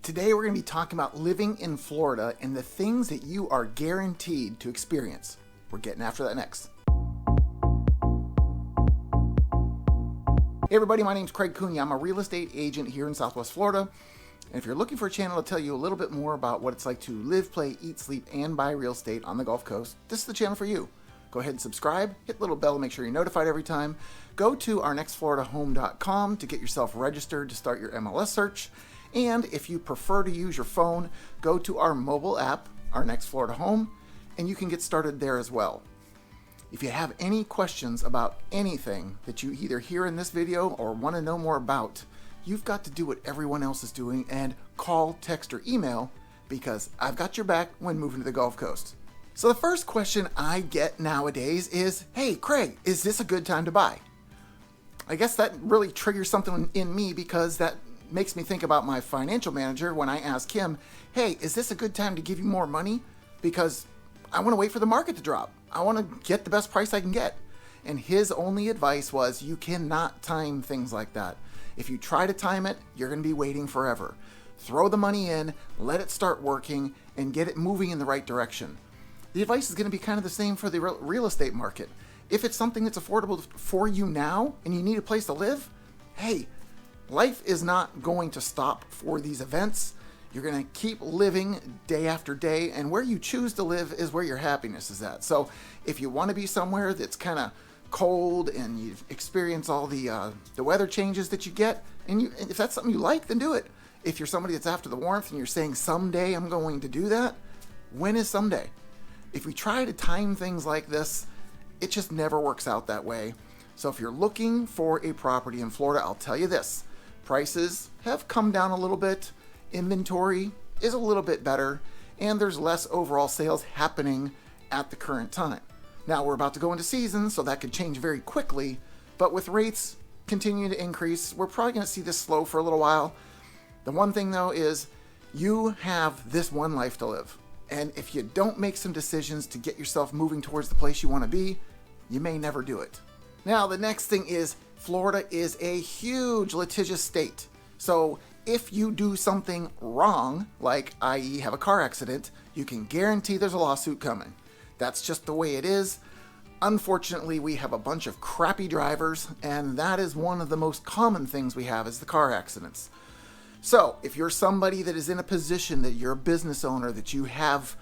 Today we're going to be talking about living in Florida and the things that you are guaranteed to experience. We're getting after that next. Hey everybody, my name's Craig Cunha. I'm a real estate agent here in Southwest Florida. And if you're looking for a channel to tell you a little bit more about what it's like to live, play, eat, sleep, and buy real estate on the Gulf Coast, this is the channel for you. Go ahead and subscribe, hit the little bell to make sure you're notified every time. Go to ournextfloridahome.com to get yourself registered to start your MLS search. And if you prefer to use your phone, go to our mobile app, Our Next Florida Home, and you can get started there as well. If you have any questions about anything that you either hear in this video or want to know more about, you've got to do what everyone else is doing and call, text, or email, because I've got your back when moving to the Gulf Coast. So the first question I get nowadays is, hey Craig, is this a good time to buy? I guess that really triggers something in me because that makes me think about my financial manager when I ask him, hey, is this a good time to give you more money? Because I want to wait for the market to drop. I want to get the best price I can get. And his only advice was, you cannot time things like that. If you try to time it, you're going to be waiting forever. Throw the money in, let it start working, and get it moving in the right direction. The advice is going to be kind of the same for the real estate market. If it's something that's affordable for you now and you need a place to live, hey, life is not going to stop for these events. You're going to keep living day after day, and where you choose to live is where your happiness is at. So if you want to be somewhere that's kind of cold and you experience all the weather changes that you get, and if that's something you like, then do it. If you're somebody that's after the warmth and you're saying someday I'm going to do that, when is someday? If we try to time things like this, it just never works out that way. So if you're looking for a property in Florida, I'll tell you this. Prices have come down a little bit. Inventory is a little bit better. And there's less overall sales happening at the current time. Now we're about to go into season, so that could change very quickly. But with rates continuing to increase, we're probably going to see this slow for a little while. The one thing though is you have this one life to live. And if you don't make some decisions to get yourself moving towards the place you want to be, you may never do it. Now, the next thing is Florida is a huge litigious state. So if you do something wrong, like i.e. have a car accident, you can guarantee there's a lawsuit coming. That's just the way it is. Unfortunately, we have a bunch of crappy drivers, and that is one of the most common things we have is the car accidents. So if you're somebody that is in a position that you're a business owner, that you have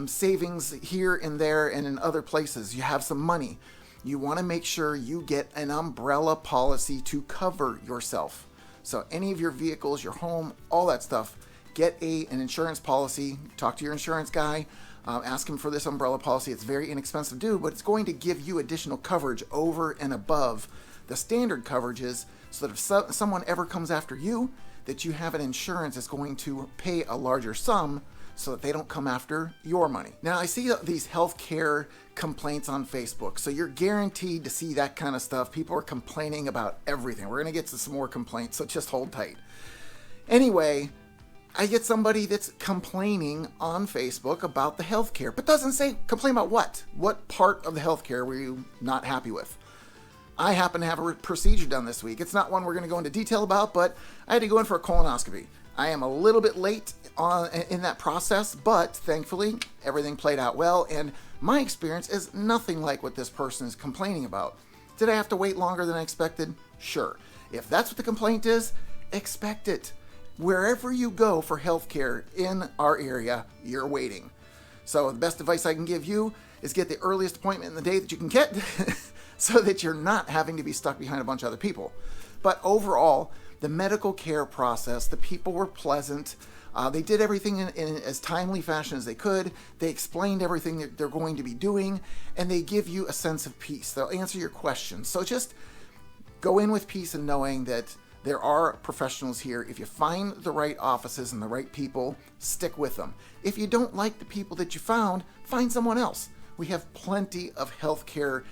savings here and there and in other places, you have some money, you want to make sure you get an umbrella policy to cover yourself. So any of your vehicles, your home, all that stuff, get an insurance policy, talk to your insurance guy, ask him for this umbrella policy. It's very inexpensive to do, but it's going to give you additional coverage over and above the standard coverages so that if someone ever comes after you, that you have an insurance that's going to pay a larger sum so that they don't come after your money. Now, I see these healthcare complaints on Facebook, so you're guaranteed to see that kind of stuff. People are complaining about everything. We're going to get to some more complaints, so just hold tight. Anyway, I get somebody that's complaining on Facebook about the healthcare, but doesn't say complain about what? What part of the healthcare were you not happy with? I happen to have a procedure done this week. It's not one we're going to go into detail about, but I had to go in for a colonoscopy. I am a little bit late in that process, but thankfully everything played out well, and my experience is nothing like what this person is complaining about. Did I have to wait longer than I expected? Sure. If that's what the complaint is, expect it. Wherever you go for healthcare in our area, you're waiting. So the best advice I can give you is get the earliest appointment in the day that you can get so that you're not having to be stuck behind a bunch of other people. But overall, the medical care process, the people were pleasant. They did everything in as timely fashion as they could. They explained everything that they're going to be doing, and they give you a sense of peace. They'll answer your questions. So just go in with peace and knowing that there are professionals here. If you find the right offices and the right people, stick with them. If you don't like the people that you found, find someone else. We have plenty of healthcare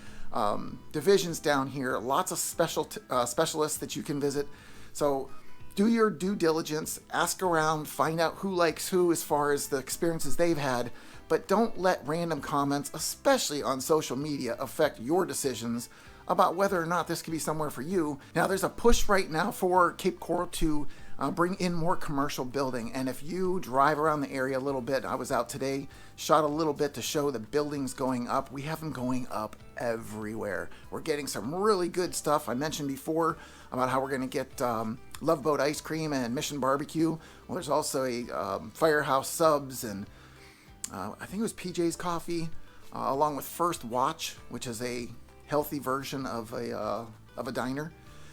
divisions down here, lots of specialists that you can visit. So do your due diligence, ask around, find out who likes who as far as the experiences they've had, but don't let random comments, especially on social media, affect your decisions about whether or not this could be somewhere for you. Now, there's a push right now for Cape Coral to bring in more commercial building. And if you drive around the area a little bit, I was out today, shot a little bit to show the buildings going up. We have them going up everywhere. We're getting some really good stuff. I mentioned before about how we're going to get Love Boat ice cream and Mission barbecue. Well, there's also a Firehouse subs, and I think it was PJ's coffee, along with First Watch, which is a healthy version of a diner.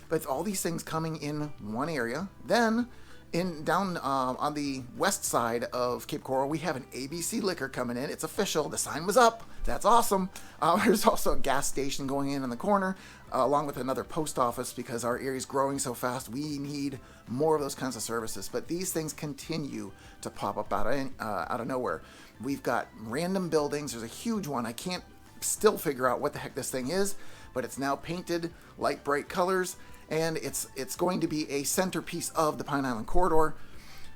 But it's all these things coming in one area. Then down on the west side of Cape Coral, we have an ABC Liquor coming in. It's official. The sign was up. That's awesome. There's also a gas station going in the corner, along with another post office, because our area is growing so fast. We need more of those kinds of services. But these things continue to pop up out of nowhere. We've got random buildings. There's a huge one. I can't still figure out what the heck this thing is, but it's now painted light bright colors, and it's going to be a centerpiece of the Pine Island corridor.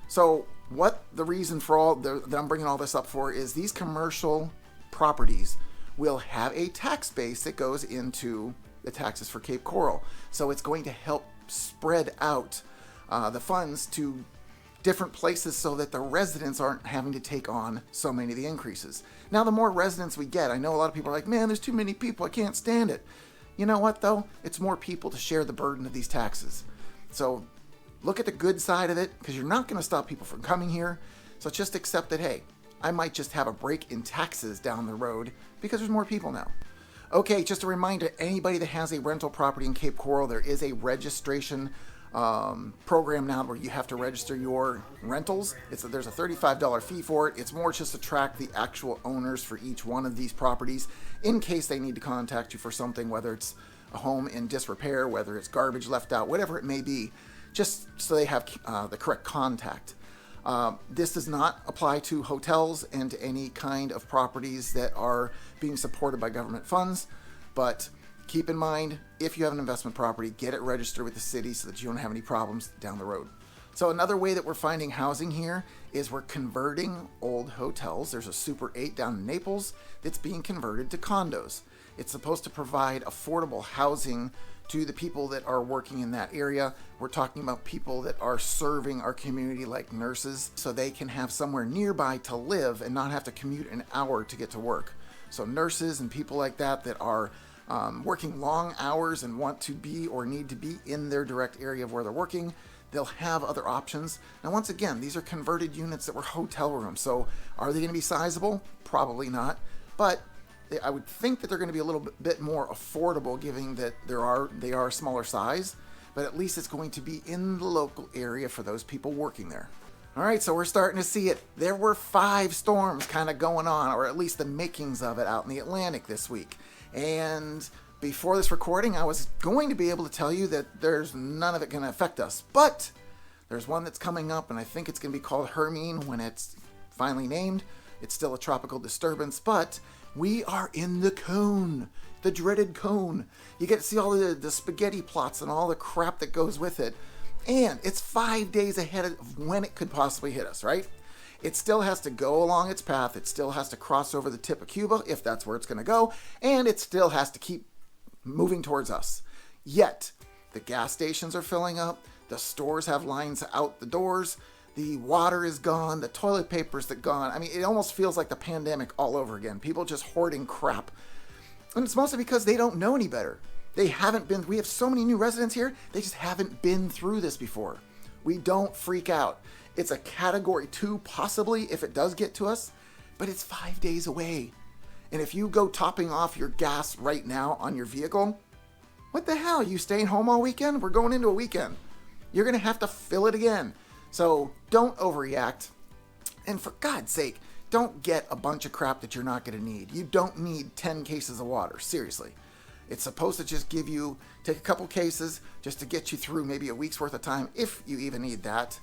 So what the reason for all that I'm bringing all this up for is these commercial properties will have a tax base that goes into the taxes for Cape Coral. So it's going to help spread out the funds to different places so that the residents aren't having to take on so many of the increases. Now, the more residents we get, I know a lot of people are like, man, there's too many people, I can't stand it. You know what, though? It's more people to share the burden of these taxes. So look at the good side of it, because you're not going to stop people from coming here. So just accept that, hey, I might just have a break in taxes down the road because there's more people now. Okay, just a reminder, anybody that has a rental property in Cape Coral, there is a registration program now where you have to register your rentals. There's a $35 fee for it. It's more just to track the actual owners for each one of these properties in case they need to contact you for something, whether it's a home in disrepair, whether it's garbage left out, whatever it may be, just so they have the correct contact. This does not apply to hotels and to any kind of properties that are being supported by government funds, but keep in mind, if you have an investment property, get it registered with the city so that you don't have any problems down the road. So another way that we're finding housing here is we're converting old hotels. There's a Super 8 down in Naples that's being converted to condos. It's supposed to provide affordable housing to the people that are working in that area. We're talking about people that are serving our community, like nurses, so they can have somewhere nearby to live and not have to commute an hour to get to work. So nurses and people like that are working long hours and want to be or need to be in their direct area of where they're working, they'll have other options. Now, once again, these are converted units that were hotel rooms. So are they going to be sizable? Probably not. But I would think that they're going to be a little bit more affordable, given that they are smaller size. But at least it's going to be in the local area for those people working there. All right, so we're starting to see it. There were 5 storms kind of going on, or at least the makings of it, out in the Atlantic this week. And before this recording, I was going to be able to tell you that there's none of it going to affect us. But there's one that's coming up, and I think it's going to be called Hermine when it's finally named. It's still a tropical disturbance, but we are in the cone, the dreaded cone. You get to see all the spaghetti plots and all the crap that goes with it. And it's 5 days ahead of when it could possibly hit us, right? It still has to go along its path. It still has to cross over the tip of Cuba, if that's where it's going to go. And it still has to keep moving towards us. Yet, the gas stations are filling up. The stores have lines out the doors. The water is gone. The toilet paper's gone. I mean, it almost feels like the pandemic all over again. People just hoarding crap. And it's mostly because they don't know any better. We have so many new residents here, they just haven't been through this before. We don't freak out. It's a category 2, possibly, if it does get to us, but it's 5 days away. And if you go topping off your gas right now on your vehicle, what the hell? You staying home all weekend? We're going into a weekend. You're going to have to fill it again. So don't overreact. And for God's sake, don't get a bunch of crap that you're not going to need. You don't need 10 cases of water. Seriously. It's supposed to just take a couple cases just to get you through maybe a week's worth of time, if you even need that.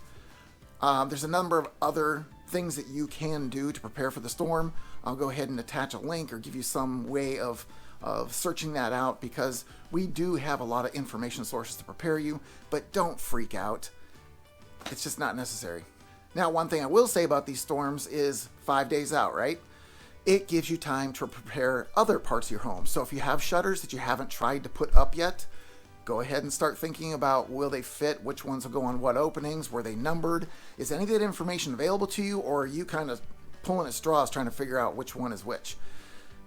There's a number of other things that you can do to prepare for the storm. I'll go ahead and attach a link or give you some way of searching that out, because we do have a lot of information sources to prepare you, but don't freak out. It's just not necessary. Now, one thing I will say about these storms is 5 days out, right? It gives you time to prepare other parts of your home. So if you have shutters that you haven't tried to put up yet, Go ahead and start thinking about, will they fit? Which ones will go on what openings? Were they numbered? Is any of that information available to you, or are you kind of pulling at straws trying to figure out which one is which?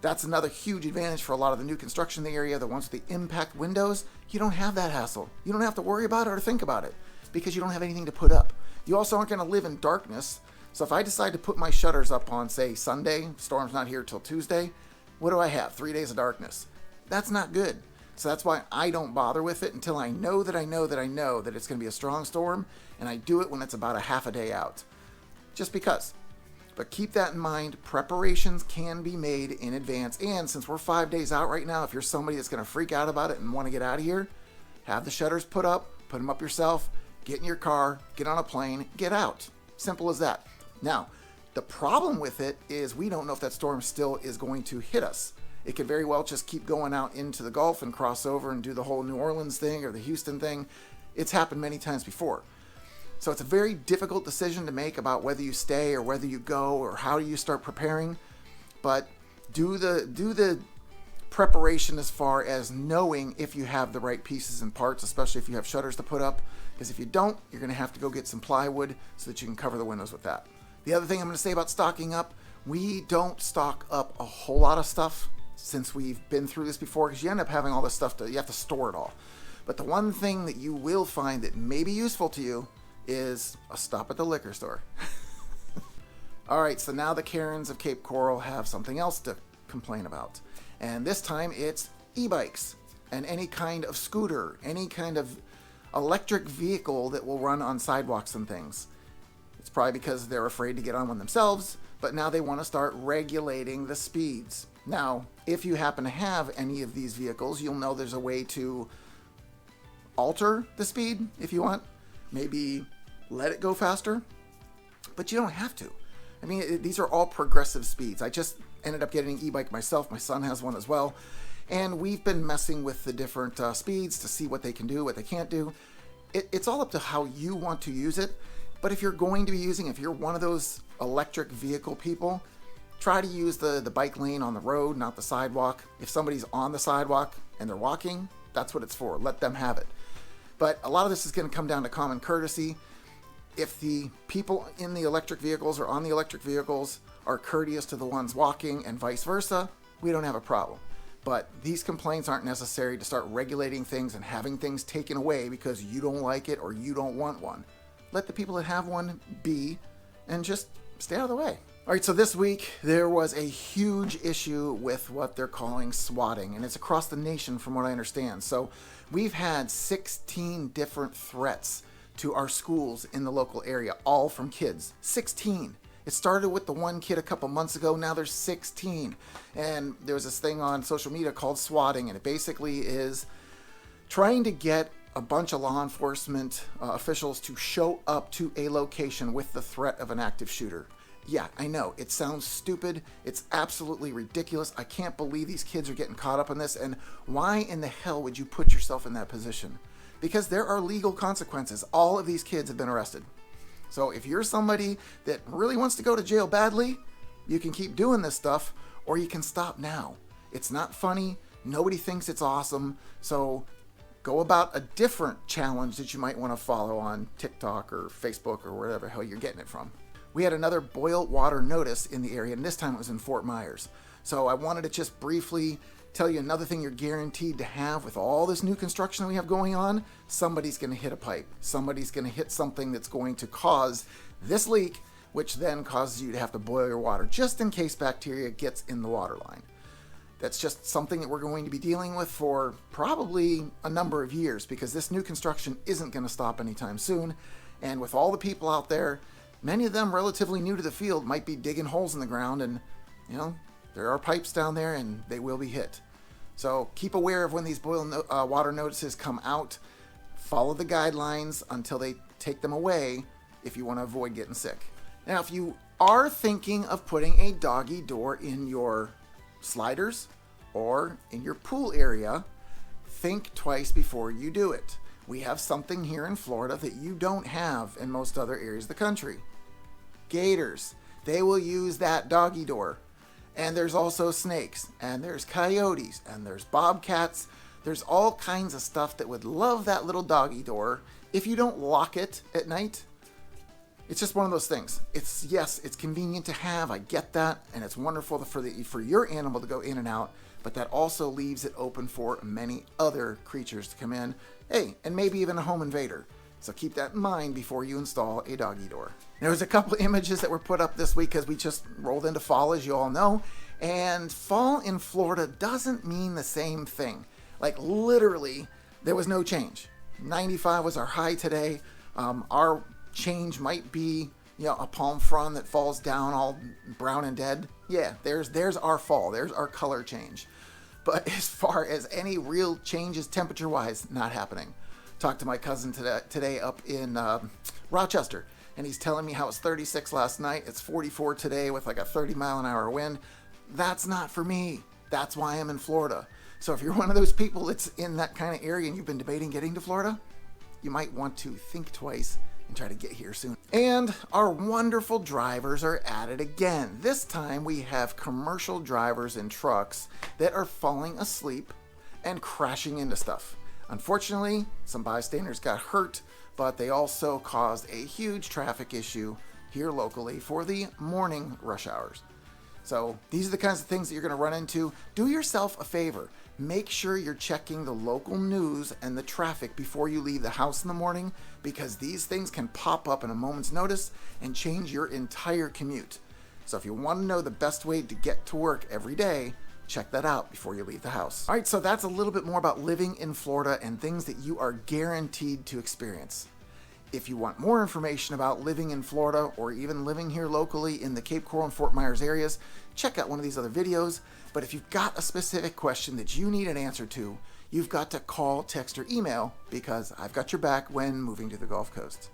That's another huge advantage for a lot of the new construction in the area, the ones with the impact windows. You don't have that hassle. You don't have to worry about it or think about it because you don't have anything to put up. You also aren't going to live in darkness. So if I decide to put my shutters up on, say, Sunday, storm's not here till Tuesday, what do I have? 3 days of darkness. That's not good. So that's why I don't bother with it until I know that it's going to be a strong storm, and I do it when it's about a half a day out. Just because. But keep that in mind, preparations can be made in advance, and since we're 5 days out right now, if you're somebody that's going to freak out about it and want to get out of here, have the shutters put them up yourself, get in your car, get on a plane, get out. Simple as that. Now, the problem with it is we don't know if that storm still is going to hit us. It could very well just keep going out into the Gulf and cross over and do the whole New Orleans thing or the Houston thing. It's happened many times before. So it's a very difficult decision to make about whether you stay or whether you go or how you start preparing. But do the preparation as far as knowing if you have the right pieces and parts, especially if you have shutters to put up. Because if you don't, you're going to have to go get some plywood so that you can cover the windows with that. The other thing I'm going to say about stocking up, we don't stock up a whole lot of stuff since we've been through this before, because you end up having all this stuff you have to store it all. But the one thing that you will find that may be useful to you is a stop at the liquor store. All right, so now the Karens of Cape Coral have something else to complain about. And this time it's e-bikes and any kind of scooter, any kind of electric vehicle that will run on sidewalks and things. It's probably because they're afraid to get on one themselves, but now they want to start regulating the speeds. Now, if you happen to have any of these vehicles, you'll know there's a way to alter the speed if you want. Maybe let it go faster, but you don't have to. I mean, these are all progressive speeds. I just ended up getting an e-bike myself. My son has one as well. And we've been messing with the different speeds to see what they can do, what they can't do. It's all up to how you want to use it. But if you're going to be if you're one of those electric vehicle people, try to use the bike lane on the road, not the sidewalk. If somebody's on the sidewalk and they're walking, that's what it's for. Let them have it. But a lot of this is going to come down to common courtesy. If the people in the electric vehicles or on the electric vehicles are courteous to the ones walking and vice versa, we don't have a problem. But these complaints aren't necessary to start regulating things and having things taken away because you don't like it or you don't want one. Let the people that have one be and just stay out of the way. All right, so this week there was a huge issue with what they're calling swatting, and it's across the nation from what I understand. So we've had 16 different threats to our schools in the local area, all from kids. 16. It started with the one kid a couple months ago, now there's 16. And there was this thing on social media called swatting, and it basically is trying to get a bunch of law enforcement officials to show up to a location with the threat of an active shooter. Yeah, I know, it sounds stupid. It's absolutely ridiculous. I can't believe these kids are getting caught up in this. And why in the hell would you put yourself in that position? Because there are legal consequences. All of these kids have been arrested. So if you're somebody that really wants to go to jail badly, you can keep doing this stuff, or you can stop now. It's not funny. Nobody thinks it's awesome. So go about a different challenge that you might want to follow on TikTok or Facebook or wherever the hell you're getting it from. We had another boil water notice in the area, and this time it was in Fort Myers. So I wanted to just briefly tell you another thing you're guaranteed to have with all this new construction that we have going on. Somebody's going to hit a pipe. Somebody's going to hit something that's going to cause this leak, which then causes you to have to boil your water just in case bacteria gets in the water line. That's just something that we're going to be dealing with for probably a number of years because this new construction isn't going to stop anytime soon. And with all the people out there, many of them relatively new to the field might be digging holes in the ground, and there are pipes down there and they will be hit. So keep aware of when these boil water notices come out. Follow the guidelines until they take them away if you want to avoid getting sick. Now, if you are thinking of putting a doggy door in your sliders or in your pool area, think twice before you do it. We have something here in Florida that you don't have in most other areas of the country. Gators. They will use that doggy door. And there's also snakes, and there's coyotes, and there's bobcats. There's all kinds of stuff that would love that little doggy door if you don't lock it at night. It's just one of those things. Yes, it's convenient to have, I get that, and it's wonderful for your animal to go in and out, but that also leaves it open for many other creatures to come in. Hey, and maybe even a home invader. So keep that in mind before you install a doggy door. There was a couple images that were put up this week because we just rolled into fall, as you all know, and fall in Florida doesn't mean the same thing. Like literally, there was no change. 95 was our high today. Our change might be, a palm frond that falls down all brown and dead. Yeah, there's our fall. There's our color change. But as far as any real changes temperature-wise, not happening. Talked to my cousin today up in Rochester, and he's telling me how it's 36 last night. It's 44 today with like a 30-mile-an-hour wind. That's not for me. That's why I'm in Florida. So if you're one of those people that's in that kind of area and you've been debating getting to Florida, you might want to think twice and try to get here soon. And our wonderful drivers are at it again. This time we have commercial drivers in trucks that are falling asleep and crashing into stuff. Unfortunately, some bystanders got hurt, but they also caused a huge traffic issue here locally for the morning rush hours. So these are the kinds of things that you're going to run into. Do yourself a favor. Make sure you're checking the local news and the traffic before you leave the house in the morning, because these things can pop up in a moment's notice and change your entire commute. So if you want to know the best way to get to work every day, check that out before you leave the house. All right, so that's a little bit more about living in Florida and things that you are guaranteed to experience. If you want more information about living in Florida or even living here locally in the Cape Coral and Fort Myers areas, check out one of these other videos. But if you've got a specific question that you need an answer to, you've got to call, text, or email, because I've got your back when moving to the Gulf Coast.